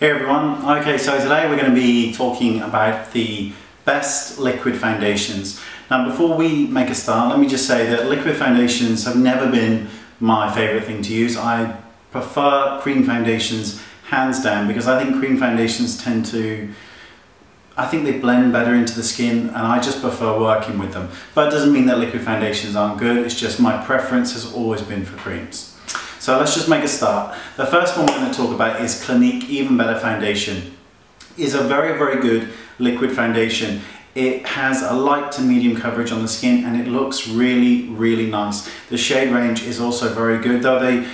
Hey everyone, okay, so today we're going to be talking about the best liquid foundations. Now before we make a start, let me just say that liquid foundations have never been my favourite thing to use. I prefer cream foundations hands down because I think cream foundations tend to, I think they blend better into the skin and I just prefer working with them. But it doesn't mean that liquid foundations aren't good, it's just my preference has always been for creams. So let's just make a start. The first one we're going to talk about is Clinique Even Better Foundation. It's a very, very good liquid foundation. It has a light to medium coverage on the skin and it looks really, really nice. The shade range is also very good, though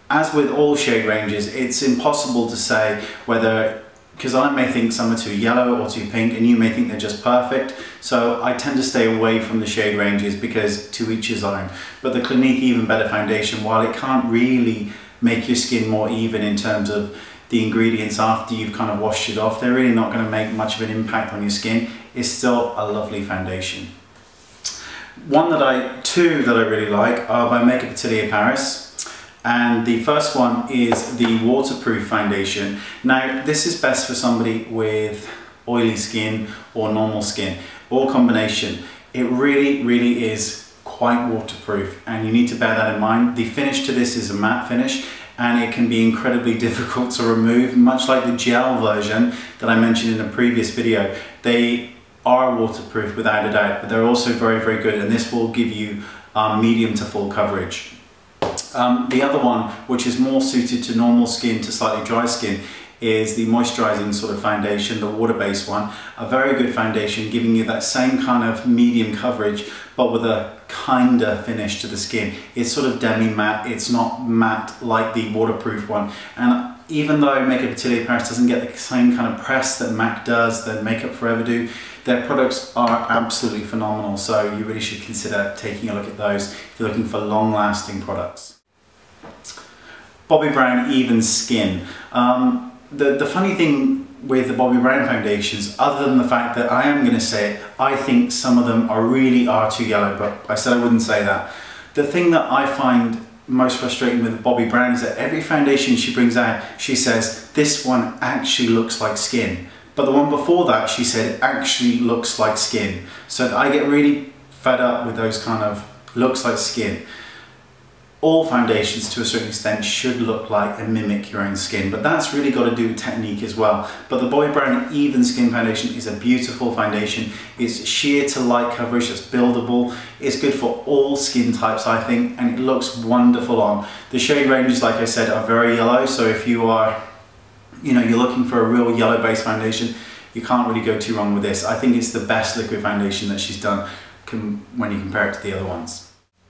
as with all shade ranges, it's impossible to say whether, because I may think some are too yellow or too pink and you may think they're just perfect. So I tend to stay away from the shade ranges because to each his own. But the Clinique Even Better Foundation, while it can't really make your skin more even in terms of the ingredients after you've kind of washed it off, they're really not going to make much of an impact on your skin. It's still a lovely foundation. Two that I really like are by Makeup Atelier Paris. And the first one is the waterproof foundation. Now this is best for somebody with oily skin or normal skin, or combination. It really, really is quite waterproof and you need to bear that in mind. The finish to this is a matte finish and it can be incredibly difficult to remove, much like the gel version that I mentioned in a previous video. They are waterproof without a doubt, but they're also very, very good, and this will give you medium to full coverage. The other one, which is more suited to normal skin to slightly dry skin, is the moisturizing sort of foundation, the water-based one. A very good foundation, giving you that same kind of medium coverage, but with a kinder finish to the skin. It's sort of demi-matte, it's not matte like the waterproof one. And even though Makeup Atelier Paris doesn't get the same kind of press that MAC does, that Makeup Forever do, their products are absolutely phenomenal. So you really should consider taking a look at those if you're looking for long-lasting products. Bobbi Brown Even Skin. The funny thing with the Bobbi Brown foundations, other than the fact that I am going to say it, I think some of them really are too yellow, but I said I wouldn't say that. The thing that I find most frustrating with Bobbi Brown is that every foundation she brings out, she says, this one actually looks like skin. But the one before that, she said, actually looks like skin. So I get really fed up with those kind of looks like skin. All foundations to a certain extent should look like and mimic your own skin, but that's really got to do with technique as well. But the Bobbi Brown Even Skin Foundation is a beautiful foundation. It's sheer to light coverage, it's buildable, it's good for all skin types I think, and it looks wonderful on. The shade ranges, like I said, are very yellow, so if you are, you're looking for a real yellow based foundation, you can't really go too wrong with this. I think it's the best liquid foundation that she's done when you compare it to the other ones.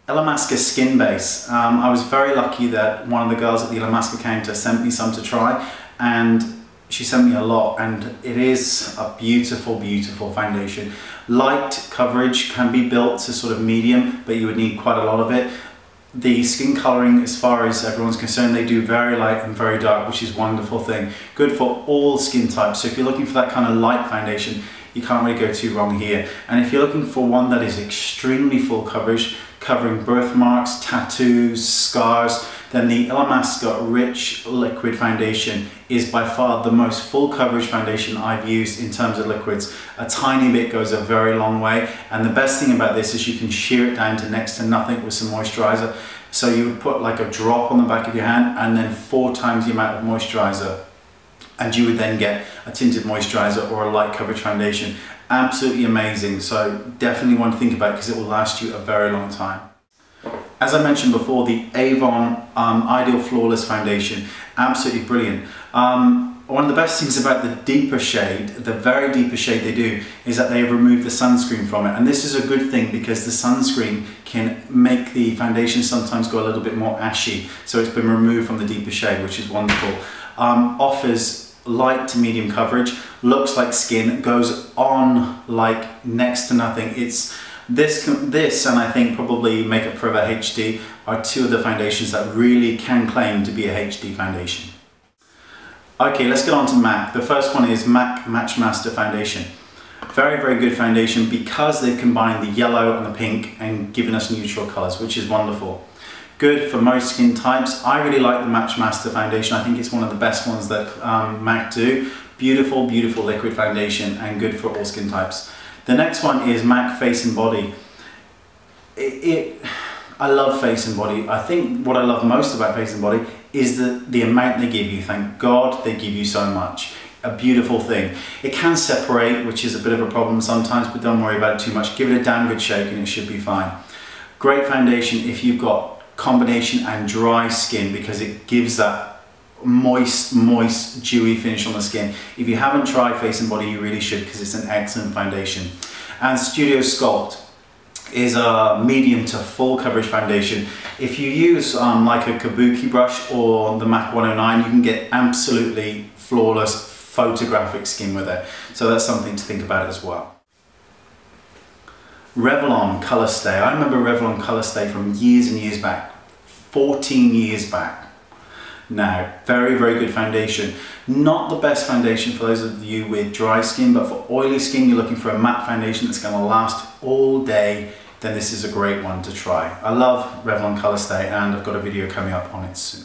Illamasqua Skin Base. I was very lucky that one of the girls at the Illamasqua counter sent me some to try, and she sent me a lot, and it is a beautiful, beautiful foundation. Light coverage can be built to sort of medium, but you would need quite a lot of it. The skin colouring, as far as everyone's concerned, they do very light and very dark, which is a wonderful thing. Good for all skin types, so if you're looking for that kind of light foundation, you can't really go too wrong here. And if you're looking for one that is extremely full coverage, covering birthmarks, tattoos, scars, then the Illamasqua Rich Liquid Foundation is by far the most full coverage foundation I've used in terms of liquids. A tiny bit goes a very long way, and the best thing about this is you can shear it down to next to nothing with some moisturizer. So you would put like a drop on the back of your hand and then 4 times the amount of moisturizer, and you would then get a tinted moisturizer or a light coverage foundation. Absolutely amazing, so definitely one to think about because it will last you a very long time. As I mentioned before, the Avon Ideal Flawless Foundation, absolutely brilliant. One of the best things about the deeper shade, the very deepest shade they do, is that they have removed the sunscreen from it. And this is a good thing because the sunscreen can make the foundation sometimes go a little bit more ashy. So it's been removed from the deeper shade, which is wonderful. Offers light to medium coverage, looks like skin, goes on like next to nothing. It's this and I think probably Makeup Forever HD are two of the foundations that really can claim to be a HD foundation. Okay, let's get on to MAC. The first one is MAC Matchmaster Foundation. Very, very good foundation because they've combined the yellow and the pink and given us neutral colours, which is wonderful. Good for most skin types. I really like the Matchmaster foundation. I think it's one of the best ones that MAC do. Beautiful, beautiful liquid foundation and good for all skin types. The next one is MAC Face and Body. I love Face and Body. I think what I love most about Face and Body is the amount they give you. Thank God they give you so much. A beautiful thing. It can separate, which is a bit of a problem sometimes, but don't worry about it too much. Give it a damn good shake and it should be fine. Great foundation if you've got combination and dry skin, because it gives that moist, dewy finish on the skin. If you haven't tried Face and Body, you really should, because it's an excellent foundation. And Studio Sculpt is a medium to full coverage foundation. If you use like a kabuki brush or the MAC 109, you can get absolutely flawless photographic skin with it. So that's something to think about as well. Revlon Color Stay. I remember Revlon Color Stay from years and years back, 14 years back now. Very, very good foundation. Not the best foundation for those of you with dry skin, but for oily skin, you're looking for a matte foundation that's going to last all day, then this is a great one to try. I love Revlon Color Stay and I've got a video coming up on it soon.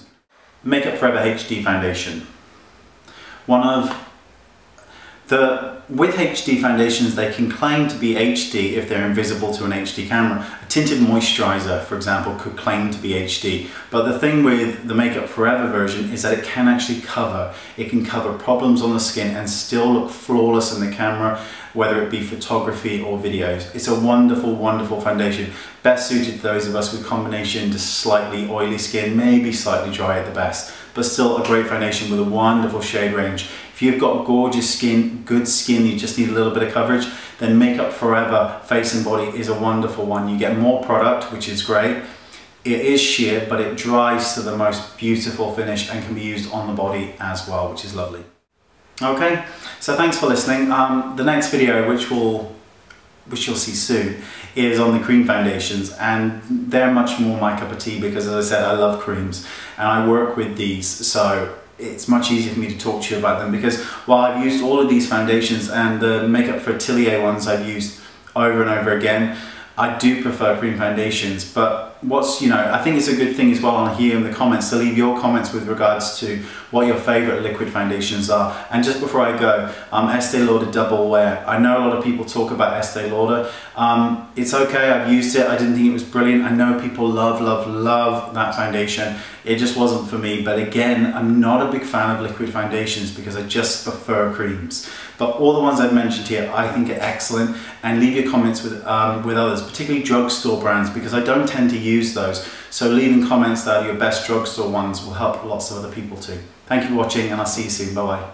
Makeup Forever HD foundation. With HD foundations, they can claim to be HD if they're invisible to an HD camera. A tinted moisturizer, for example, could claim to be HD. But the thing with the Makeup Forever version is that it can actually cover. It can cover problems on the skin and still look flawless in the camera, whether it be photography or videos. It's a wonderful, wonderful foundation. Best suited to those of us with combination to slightly oily skin, maybe slightly dry at the best, but still a great foundation with a wonderful shade range. If you've got gorgeous skin, good skin, you just need a little bit of coverage, then Makeup Forever Face and Body is a wonderful one. You get more product, which is great. It is sheer, but it dries to the most beautiful finish and can be used on the body as well, which is lovely. Okay, so thanks for listening. The next video, which you'll see soon, is on the cream foundations, and they're much more my cup of tea because, as I said, I love creams and I work with these, so it's much easier for me to talk to you about them, because while I've used all of these foundations and the Makeup for Atelier ones I've used over and over again, I do prefer cream foundations. But I think it's a good thing as well on here in the comments to leave your comments with regards to what your favorite liquid foundations are. And just before I go, Estee Lauder Double Wear. I know a lot of people talk about Estee Lauder. It's okay, I've used it. I didn't think it was brilliant. I know people love, love, love that foundation. It just wasn't for me. But again, I'm not a big fan of liquid foundations because I just prefer creams. But all the ones I've mentioned here, I think are excellent. And leave your comments with others, particularly drugstore brands, because I don't tend to use those. So leaving comments that are your best drugstore ones will help lots of other people too. Thank you for watching, and I'll see you soon. Bye bye.